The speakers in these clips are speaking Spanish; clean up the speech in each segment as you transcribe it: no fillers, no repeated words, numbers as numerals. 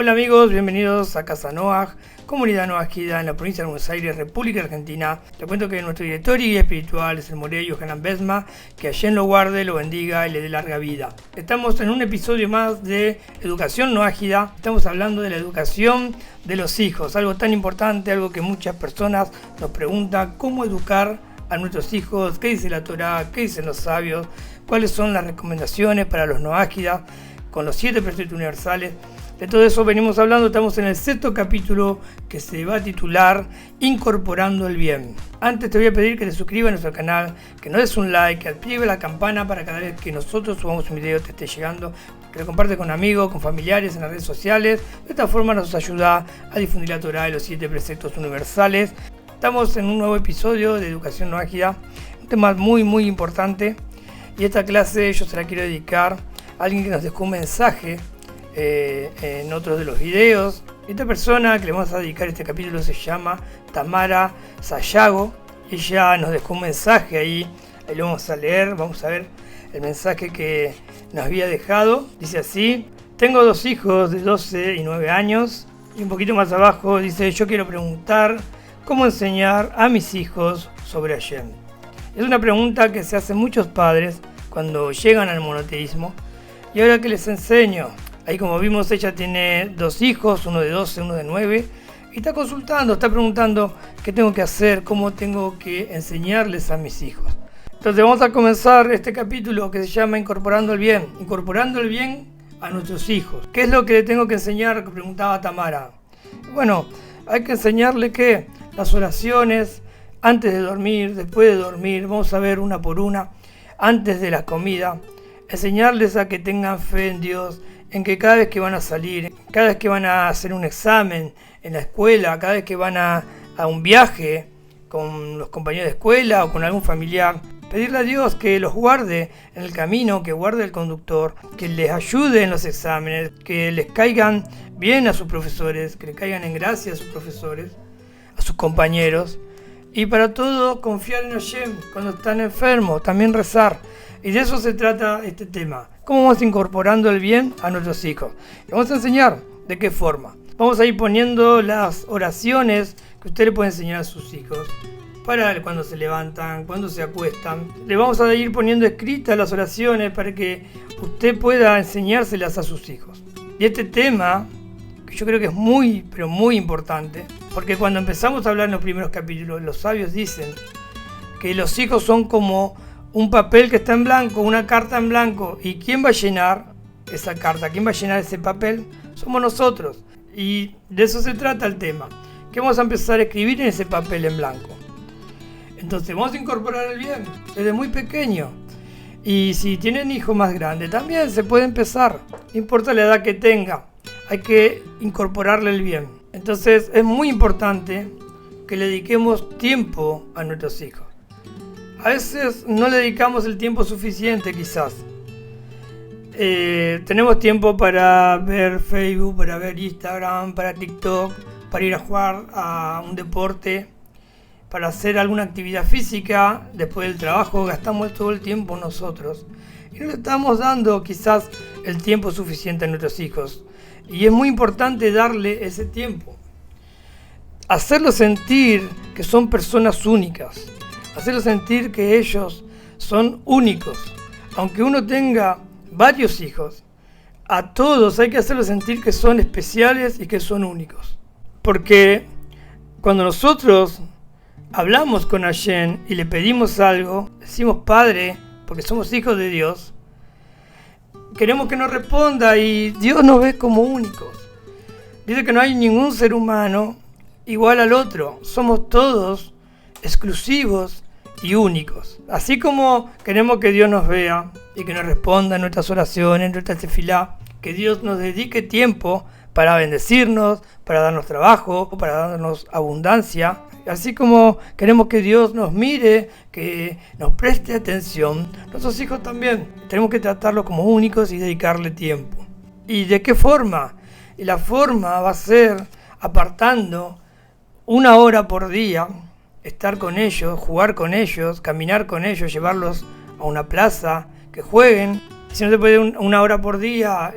Hola amigos, bienvenidos a Casa Noaj, comunidad noajida en la provincia de Buenos Aires, República Argentina. Les cuento que nuestro director y guía espiritual es el Morello Hanan Besma, que Hashem lo guarde, lo bendiga y le dé larga vida. Estamos en un episodio más de Educación Noajida. Estamos hablando de la educación de los hijos, algo tan importante, algo que muchas personas nos preguntan: ¿cómo educar a nuestros hijos? ¿Qué dice la Torá? ¿Qué dicen los sabios? ¿Cuáles son las recomendaciones para los noájidas con los 7 preceptos universales? De todo eso venimos hablando. Estamos en el 6º capítulo, que se va a titular Incorporando el Bien. Antes te voy a pedir que te suscribas a nuestro canal, que nos des un like, que active la campana para cada vez que nosotros subamos un video te esté llegando, que lo compartas con amigos, con familiares en las redes sociales. De esta forma nos ayuda a difundir la Torá y los 7 preceptos universales. Estamos en un nuevo episodio de Educación Noajida, un tema muy importante, y esta clase yo se la quiero dedicar a alguien que nos dejó un mensaje en otros de los videos. Esta persona que le vamos a dedicar este capítulo se llama Tamara Sayago. Ella nos dejó un mensaje ahí lo vamos a leer, vamos a ver el mensaje que nos había dejado. Dice así: tengo 2 hijos de 12 y 9 años, y un poquito más abajo dice: yo quiero preguntar cómo enseñar a mis hijos sobre Hashem. Es una pregunta que se hacen muchos padres cuando llegan al monoteísmo. ¿Y ahora qué les enseño? Ahí, como vimos, ella tiene 2 hijos, uno de 12, uno de 9, y está consultando, está preguntando qué tengo que hacer, cómo tengo que enseñarles a mis hijos. Entonces vamos a comenzar este capítulo que se llama Incorporando el Bien a nuestros hijos. ¿Qué es lo que le tengo que enseñar?, que preguntaba Tamara. Bueno, hay que enseñarle que las oraciones antes de dormir, después de dormir, vamos a ver una por una, antes de la comida, enseñarles a que tengan fe en Dios, en que cada vez que van a salir, cada vez que van a hacer un examen en la escuela, cada vez que van a un viaje con los compañeros de escuela o con algún familiar, pedirle a Dios que los guarde en el camino, que guarde el conductor, que les ayude en los exámenes, que les caigan bien a sus profesores, que les caigan en gracia a sus profesores, a sus compañeros. Y para todo, confiar en Hashem. Cuando están enfermos, también rezar. Y de eso se trata este tema. ¿Cómo vamos incorporando el bien a nuestros hijos? Y vamos a enseñar de qué forma. Vamos a ir poniendo las oraciones que usted le puede enseñar a sus hijos para cuando se levantan, cuando se acuestan. Le vamos a ir poniendo escritas las oraciones para que usted pueda enseñárselas a sus hijos. Y este tema, que yo creo que es muy importante, porque cuando empezamos a hablar en los primeros capítulos, los sabios dicen que los hijos son como un papel que está en blanco, una carta en blanco. ¿Y quién va a llenar esa carta? ¿Quién va a llenar ese papel? Somos nosotros. Y de eso se trata el tema, que vamos a empezar a escribir en ese papel en blanco. Entonces vamos a incorporar el bien desde muy pequeño. Y si tienen hijos más grandes, también se puede empezar. No importa la edad que tenga, hay que incorporarle el bien. Entonces es muy importante que le dediquemos tiempo a nuestros hijos. A veces no le dedicamos el tiempo suficiente, quizás. Tenemos tiempo para ver Facebook, para ver Instagram, para TikTok, para ir a jugar a un deporte, para hacer alguna actividad física. Después del trabajo gastamos todo el tiempo nosotros. Y no le estamos dando quizás el tiempo suficiente a nuestros hijos. Y es muy importante darle ese tiempo. Hacerlos sentir que son personas únicas. Hacerlos sentir que ellos son únicos. Aunque uno tenga varios hijos, a todos hay que hacerlos sentir que son especiales y que son únicos. Porque cuando nosotros hablamos con Hashem y le pedimos algo, decimos Padre, porque somos hijos de Dios, queremos que nos responda, y Dios nos ve como únicos. Dice que no hay ningún ser humano igual al otro. Somos todos exclusivos y únicos. Así como queremos que Dios nos vea y que nos responda en nuestras oraciones, en nuestra tefilá, que Dios nos dedique tiempo para bendecirnos, para darnos trabajo, para darnos abundancia. Así como queremos que Dios nos mire, que nos preste atención, nuestros hijos también tenemos que tratarlos como únicos y dedicarle tiempo. ¿Y de qué forma? Y la forma va a ser apartando 1 hora por día, estar con ellos, jugar con ellos, caminar con ellos, llevarlos a una plaza, que jueguen, Si no se puede una hora por día,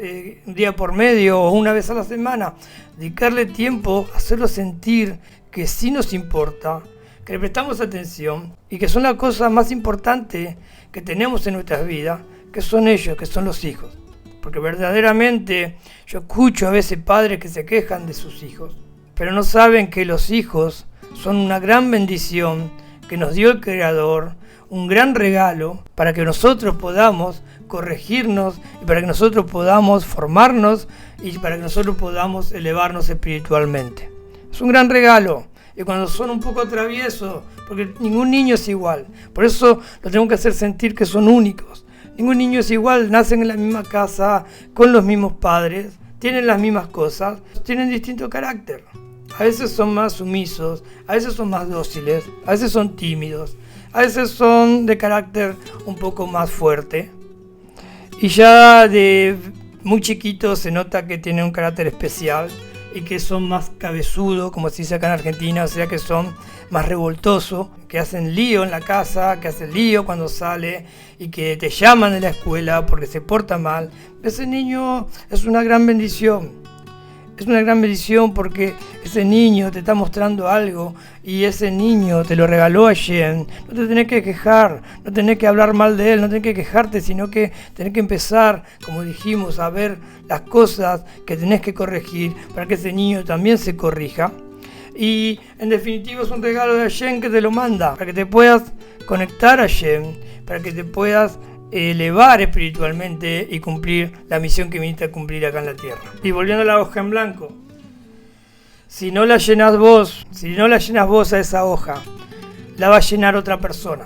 un día por medio o una vez a la semana, dedicarle tiempo, hacerlo sentir que sí nos importa, que le prestamos atención y que son las cosas más importantes que tenemos en nuestras vidas, que son ellos, que son los hijos. Porque verdaderamente yo escucho a veces padres que se quejan de sus hijos, pero no saben que los hijos son una gran bendición que nos dio el Creador, un gran regalo para que nosotros podamos corregirnos y para que nosotros podamos formarnos y para que nosotros podamos elevarnos espiritualmente. Es un gran regalo. Y cuando son un poco traviesos, porque ningún niño es igual, por eso lo tenemos que hacer sentir que son únicos. Ningún niño es igual, nacen en la misma casa, con los mismos padres, tienen las mismas cosas, tienen distinto carácter. A veces son más sumisos, a veces son más dóciles, a veces son tímidos, a veces son de carácter un poco más fuerte. Y ya de muy chiquitos se nota que tienen un carácter especial y que son más cabezudos, como se dice acá en Argentina, o sea que son más revoltosos, que hacen lío en la casa, que hacen lío cuando sale y que te llaman de la escuela porque se porta mal. Ese niño es una gran bendición. Es una gran bendición porque ese niño te está mostrando algo y ese niño te lo regaló Hashem. No te tenés que quejar, no tenés que hablar mal de él, no tenés que quejarte, sino que tenés que empezar, como dijimos, a ver las cosas que tenés que corregir para que ese niño también se corrija. Y en definitiva es un regalo de Hashem que te lo manda, para que te puedas conectar a Hashem, para que te puedas elevar espiritualmente y cumplir la misión que viniste a cumplir acá en la tierra. Y volviendo a la hoja en blanco, si no la llenas vos, a esa hoja, la va a llenar otra persona.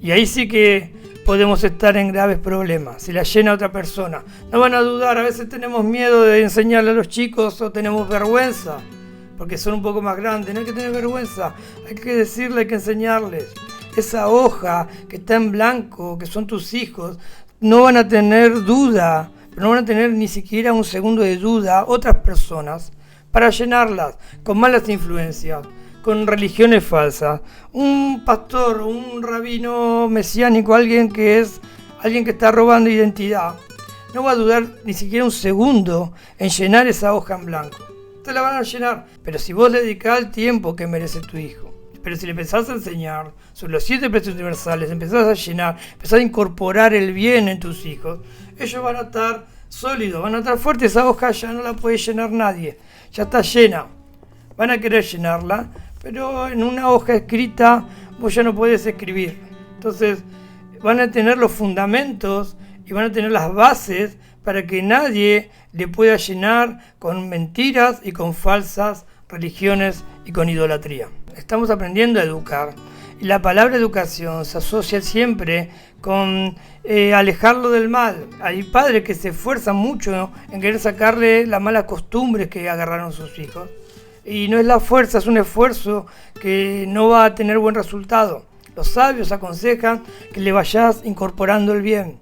Y ahí sí que podemos estar en graves problemas, si la llena otra persona. No van a dudar, a veces tenemos miedo de enseñarle a los chicos o tenemos vergüenza, porque son un poco más grandes. No hay que tener vergüenza, hay que decirle, hay que enseñarles. Esa hoja que está en blanco, que son tus hijos, no van a tener duda, no van a tener ni siquiera un segundo de duda otras personas para llenarlas con malas influencias, con religiones falsas. Un pastor, un rabino mesiánico, alguien que está robando identidad, no va a dudar ni siquiera un segundo en llenar esa hoja en blanco. Te la van a llenar, pero si vos le dedicás el tiempo que merece tu hijo. Pero si le empezás a enseñar sobre los 7 preceptos universales, empezás a llenar, empezás a incorporar el bien en tus hijos, ellos van a estar sólidos, van a estar fuertes. Esa hoja ya no la puede llenar nadie, ya está llena. Van a querer llenarla, pero en una hoja escrita vos ya no podés escribir. Entonces van a tener los fundamentos y van a tener las bases para que nadie le pueda llenar con mentiras y con falsas religiones y con idolatría. Estamos aprendiendo a educar y la palabra educación se asocia siempre con alejarlo del mal. Hay padres que se esfuerzan mucho en querer sacarle las malas costumbres que agarraron sus hijos y no es la fuerza, es un esfuerzo que no va a tener buen resultado. Los sabios aconsejan que le vayas incorporando el bien.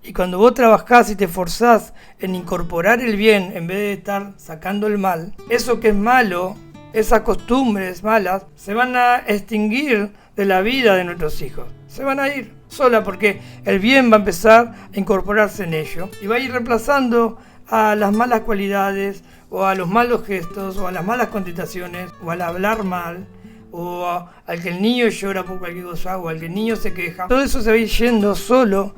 Y cuando vos trabajás y te esforzás en incorporar el bien en vez de estar sacando el mal, eso que es malo, esas costumbres malas, se van a extinguir de la vida de nuestros hijos. Se van a ir sola porque el bien va a empezar a incorporarse en ello y va a ir reemplazando a las malas cualidades o a los malos gestos o a las malas contestaciones o al hablar mal o al que el niño llora por cualquier cosa o al que el niño se queja. Todo eso se va a ir yendo solo,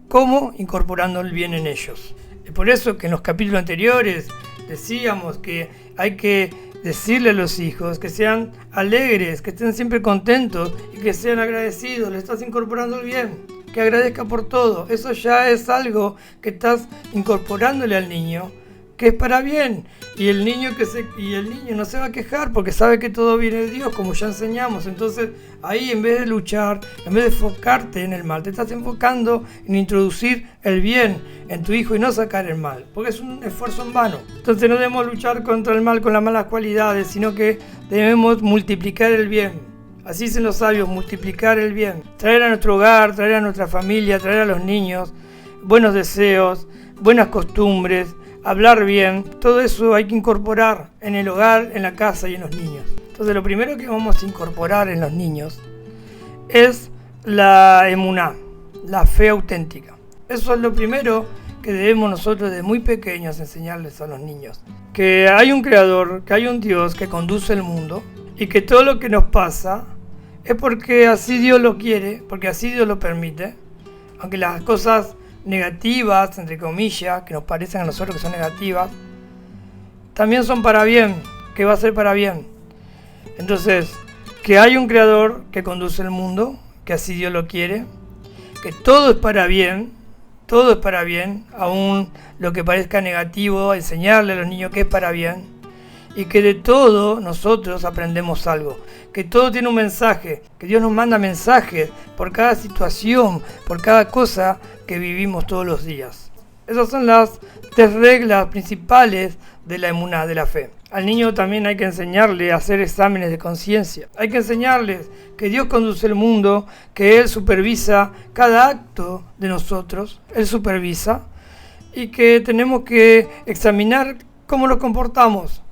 como incorporando el bien en ellos. Es por eso que en los capítulos anteriores decíamos que hay que decirle a los hijos que sean alegres, que estén siempre contentos y que sean agradecidos. Le estás incorporando el bien, que agradezca por todo. Eso ya es algo que estás incorporándole al niño, que es para bien. Y el niño no se va a quejar porque sabe que todo viene de Dios, como ya enseñamos. Entonces ahí, en vez de luchar, en vez de enfocarte en el mal, te estás enfocando en introducir el bien en tu hijo y no sacar el mal, porque es un esfuerzo en vano. Entonces no debemos luchar contra el mal con las malas cualidades, sino que debemos multiplicar el bien. Así dicen los sabios, multiplicar el bien. Traer a nuestro hogar, traer a nuestra familia, traer a los niños buenos deseos, buenas costumbres, hablar bien. Todo eso hay que incorporar en el hogar, en la casa y en los niños. Entonces lo primero que vamos a incorporar en los niños es la emuná, la fe auténtica. Eso es lo primero que debemos nosotros de muy pequeños enseñarles a los niños. Que hay un creador, que hay un Dios que conduce el mundo y que todo lo que nos pasa es porque así Dios lo quiere, porque así Dios lo permite. Aunque las cosas negativas, entre comillas, que nos parecen a nosotros que son negativas, también son para bien, que va a ser para bien. Entonces, que hay un creador que conduce el mundo, que así Dios lo quiere, que todo es para bien, aún lo que parezca negativo, enseñarle a los niños que es para bien, y que de todo nosotros aprendemos algo, que todo tiene un mensaje, que Dios nos manda mensajes por cada situación, por cada cosa que vivimos todos los días. Esas son las 3 reglas principales de la emuná, de la fe. Al niño también hay que enseñarle a hacer exámenes de conciencia. Hay que enseñarles que Dios conduce el mundo, que Él supervisa cada acto de nosotros, Él supervisa, y que tenemos que examinar cómo nos comportamos.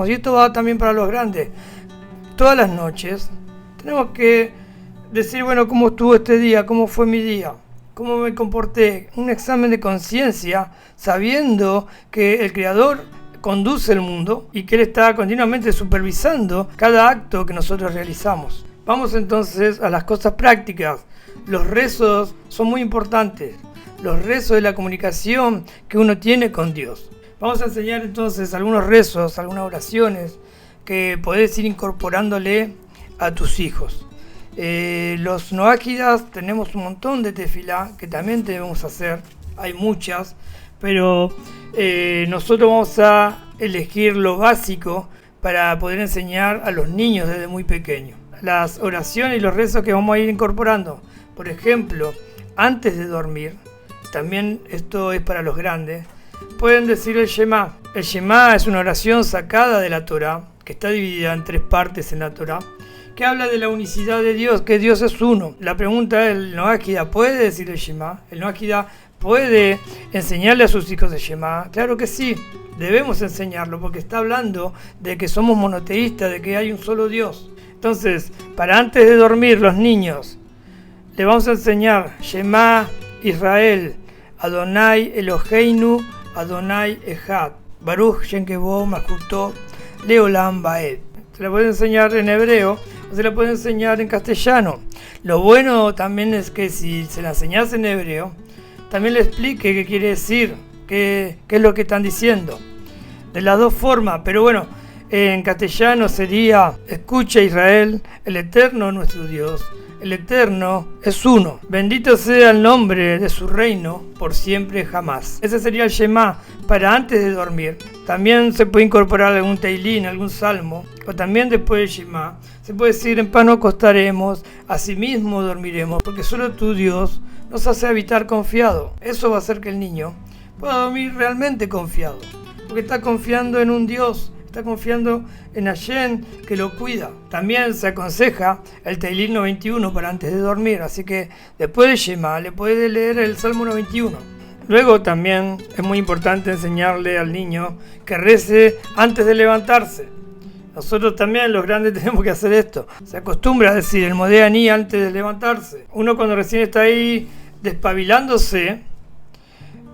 Y esto va también para los grandes. Todas las noches tenemos que decir, bueno, ¿cómo estuvo este día? ¿Cómo fue mi día? ¿Cómo me comporté? Un examen de conciencia, sabiendo que el Creador conduce el mundo y que Él está continuamente supervisando cada acto que nosotros realizamos. Vamos entonces a las cosas prácticas. Los rezos son muy importantes. Los rezos de la comunicación que uno tiene con Dios. Vamos a enseñar entonces algunos rezos, algunas oraciones que podés ir incorporándole a tus hijos. Los noáquidas tenemos un montón de tefilá que también debemos hacer. Hay muchas, pero nosotros vamos a elegir lo básico para poder enseñar a los niños desde muy pequeños. Las oraciones y los rezos que vamos a ir incorporando. Por ejemplo, antes de dormir, también esto es para los grandes, pueden decir el Shema. El Shema es una oración sacada de la Torá, que está dividida en 3 partes en la Torá, que habla de la unicidad de Dios, que Dios es uno. La pregunta es, ¿el noáquida puede decir el Shema? ¿El noáquida puede enseñarle a sus hijos el Shema? Claro que sí, debemos enseñarlo, porque está hablando de que somos monoteístas, de que hay un solo Dios. Entonces, para antes de dormir, los niños, le vamos a enseñar Shema Israel, Adonai Eloheinu, Adonai Echad, Baruch Shem Kevod Malkuto, Leolam Vaed. Se la puede enseñar en hebreo o se la puede enseñar en castellano. Lo bueno también es que si se la enseñas en hebreo, también le explique qué quiere decir, qué es lo que están diciendo. De las 2 formas, pero bueno, en castellano sería: escucha Israel, el Eterno nuestro Dios, el Eterno es uno. Bendito sea el nombre de su reino por siempre jamás. Ese sería el Shema para antes de dormir. También se puede incorporar algún teilín, algún salmo, o también después del Shema. Se puede decir: en paz nos acostaremos, asimismo dormiremos, porque solo tu Dios nos hace habitar confiado. Eso va a hacer que el niño pueda dormir realmente confiado, porque está confiando en un Dios, está confiando en Hashem que lo cuida. También se aconseja el Teilín 91 para antes de dormir, así que después de Shema le puede leer el Salmo 91. Luego también es muy importante enseñarle al niño que rece antes de levantarse. Nosotros también, los grandes, tenemos que hacer esto. Se acostumbra a decir el Modea Ani antes de levantarse. Uno cuando recién está ahí despabilándose,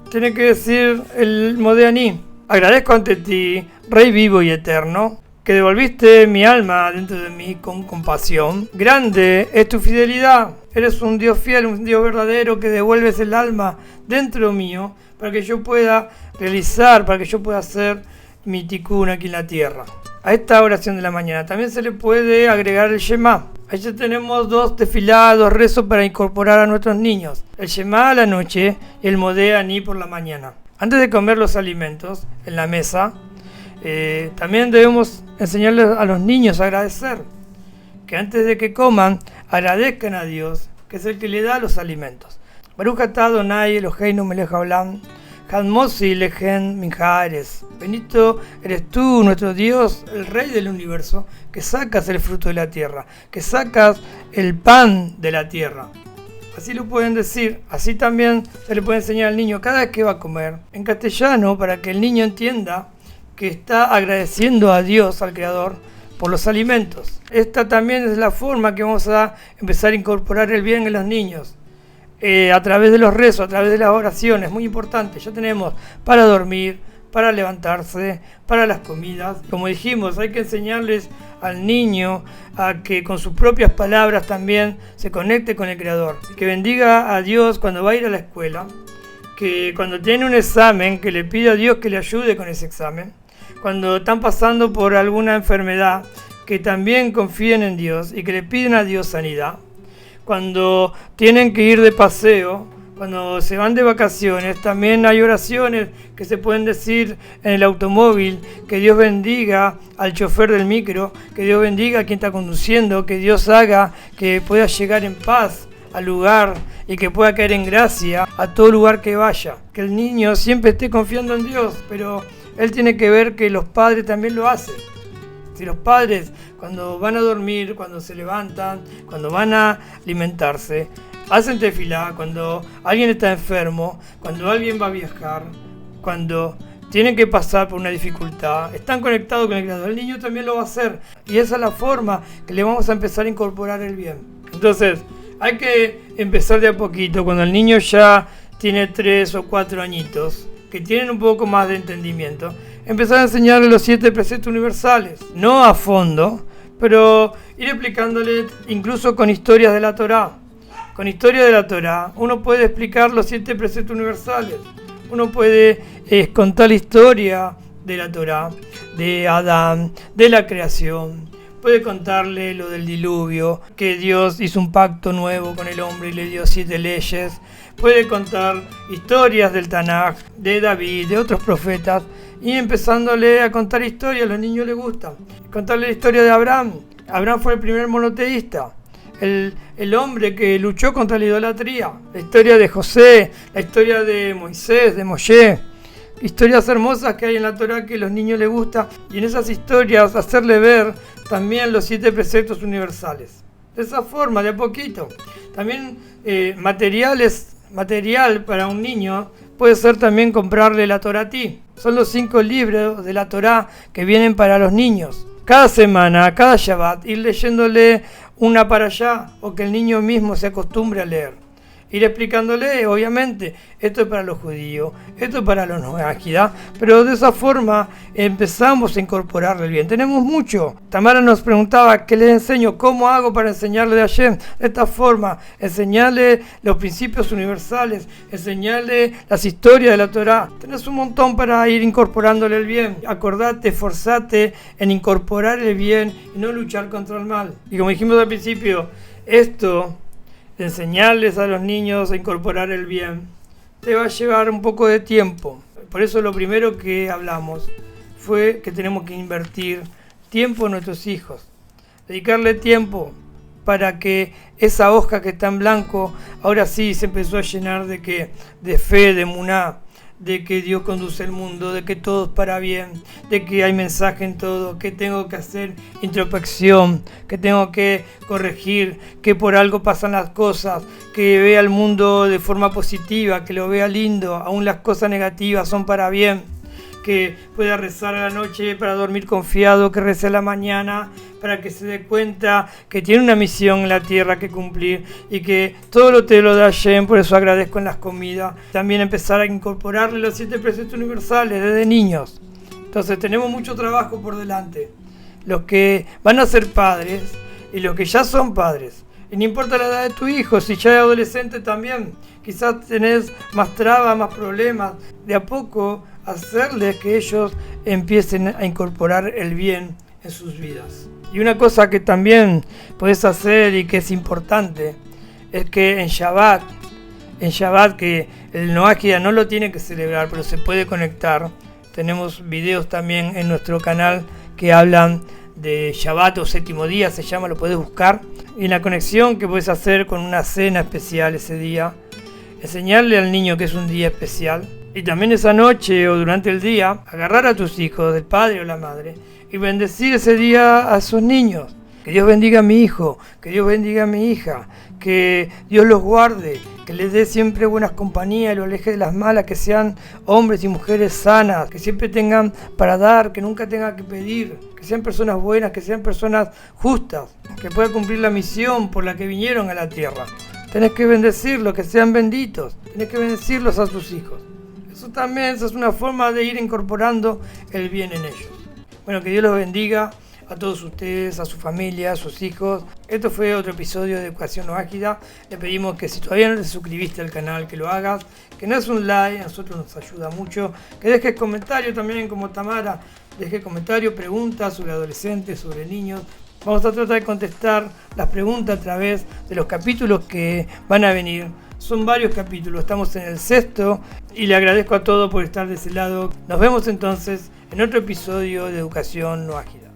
tiene que decir el Modea Ani. Agradezco ante ti, Rey vivo y eterno, que devolviste mi alma dentro de mí con compasión. Grande es tu fidelidad. Eres un Dios fiel, un Dios verdadero que devuelves el alma dentro mío para que yo pueda realizar, para que yo pueda hacer mi tikkun aquí en la tierra. A esta oración de la mañana también se le puede agregar el Shema. Ahí ya tenemos 2 tefilá, 2 rezos para incorporar a nuestros niños. El Shema a la noche y el Modea Ani por la mañana. Antes de comer los alimentos en la mesa, también debemos enseñarles a los niños a agradecer. Que antes de que coman, agradezcan a Dios, que es el que le da los alimentos. Baruch atah Adonai Eloheinu melech haolam, Had Mosi Lehen Minjares. Bendito eres tú, nuestro Dios, el Rey del universo, que sacas el fruto de la tierra, que sacas el pan de la tierra. Así lo pueden decir, así también se le puede enseñar al niño cada vez que va a comer, en castellano, para que el niño entienda que está agradeciendo a Dios, al Creador, por los alimentos. Esta también es la forma que vamos a empezar a incorporar el bien en los niños. a través de los rezos, a través de las oraciones, muy importante. Ya tenemos para dormir, para levantarse, para las comidas. Como dijimos, hay que enseñarles al niño a que con sus propias palabras también se conecte con el Creador, que bendiga a Dios cuando va a ir a la escuela, que cuando tiene un examen, que le pida a Dios que le ayude con ese examen, cuando están pasando por alguna enfermedad, que también confíen en Dios y que le piden a Dios sanidad, cuando tienen que ir de paseo, cuando se van de vacaciones, también hay oraciones que se pueden decir en el automóvil, que Dios bendiga al chofer del micro, que Dios bendiga a quien está conduciendo, que Dios haga que pueda llegar en paz al lugar y que pueda caer en gracia a todo lugar que vaya. Que el niño siempre esté confiando en Dios, pero él tiene que ver que los padres también lo hacen. Si los padres cuando van a dormir, cuando se levantan, cuando van a alimentarse, hacen tefilá, cuando alguien está enfermo, cuando alguien va a viajar, cuando tienen que pasar por una dificultad, están conectados con el Creador, el niño también lo va a hacer. Y esa es la forma que le vamos a empezar a incorporar el bien. Entonces, hay que empezar de a poquito, cuando el niño ya tiene 3 o 4 añitos, que tienen un poco más de entendimiento, empezar a enseñarle los 7 preceptos universales. No a fondo, pero ir explicándole incluso con historias de la Torá. Con historia de la Torá, uno puede explicar los 7 preceptos universales. Uno puede contar la historia de la Torá, de Adán, de la creación. Puede contarle lo del diluvio, que Dios hizo un pacto nuevo con el hombre y le dio 7 leyes. Puede contar historias del Tanaj, de David, de otros profetas. Y empezándole a contar historias, a los niños les gusta. Contarle la historia de Abraham. Abraham fue el primer monoteísta. El hombre que luchó contra la idolatría, la historia de José, la historia de Moisés, de Moshe, historias hermosas que hay en la Torá que a los niños les gusta, y en esas historias hacerle ver también los 7 preceptos universales. De esa forma, de a poquito. También material para un niño puede ser también comprarle la Toratí. Son los 5 libros de la Torá que vienen para los niños. Cada semana, cada Shabbat, ir leyéndole una para allá, o que el niño mismo se acostumbre a leer. Ir explicándole, obviamente, esto es para los judíos, esto es para los no ágidas, pero de esa forma empezamos a incorporarle el bien. Tenemos mucho. Tamara nos preguntaba, ¿qué le enseño? ¿Cómo hago para enseñarle de Hashem? De esta forma, enseñarle los principios universales, enseñarle las historias de la Torá. Tenés un montón para ir incorporándole el bien. Acordate, esforzate en incorporar el bien y no luchar contra el mal. Y como dijimos al principio, esto de enseñarles a los niños a incorporar el bien, te va a llevar un poco de tiempo. Por eso lo primero que hablamos fue que tenemos que invertir tiempo en nuestros hijos, dedicarle tiempo para que esa hoja que está en blanco ahora sí se empezó a llenar de fe, de emuná, de que Dios conduce el mundo, de que todo es para bien, de que hay mensaje en todo, que tengo que hacer introspección, que tengo que corregir, que por algo pasan las cosas, que vea el mundo de forma positiva, que lo vea lindo, aún las cosas negativas son para bien, que pueda rezar a la noche para dormir confiado, que rece a la mañana para que se dé cuenta que tiene una misión en la tierra que cumplir y que todo lo te lo da Hashem, por eso agradezco en las comidas. También empezar a incorporarle los 7 preceptos universales desde niños. Entonces tenemos mucho trabajo por delante. Los que van a ser padres y los que ya son padres. Y no importa la edad de tu hijo, si ya es adolescente también, quizás tenés más trabas, más problemas. De a poco hacerles que ellos empiecen a incorporar el bien en sus vidas. Y una cosa que también puedes hacer y que es importante es que en Shabbat que el Noáquida no lo tiene que celebrar, pero se puede conectar. Tenemos videos también en nuestro canal que hablan de Shabbat o séptimo día, se llama, lo puedes buscar. Y la conexión que puedes hacer con una cena especial ese día, enseñarle al niño que es un día especial. Y también esa noche o durante el día, agarrar a tus hijos, del padre o la madre, y bendecir ese día a esos niños. Que Dios bendiga a mi hijo, que Dios bendiga a mi hija, que Dios los guarde, que les dé siempre buenas compañías, los aleje de las malas, que sean hombres y mujeres sanas, que siempre tengan para dar, que nunca tengan que pedir, que sean personas buenas, que sean personas justas, que puedan cumplir la misión por la que vinieron a la tierra. tenés que bendecirlos, que sean benditos, tenés que bendecirlos a sus hijos. Eso también es una forma de ir incorporando el bien en ellos. Bueno, que Dios los bendiga a todos ustedes, a su familia, a sus hijos. Esto fue otro episodio de Educación No Ágida. Le pedimos que si todavía no te suscribiste al canal, que lo hagas, que no es un like, a nosotros nos ayuda mucho, que dejes comentarios también como Tamara, dejes comentarios, preguntas sobre adolescentes, sobre niños. Vamos a tratar de contestar las preguntas a través de los capítulos que van a venir. Son varios capítulos, estamos en el 6º y le agradezco a todos por estar de ese lado. Nos vemos entonces en otro episodio de Educación No Ágida.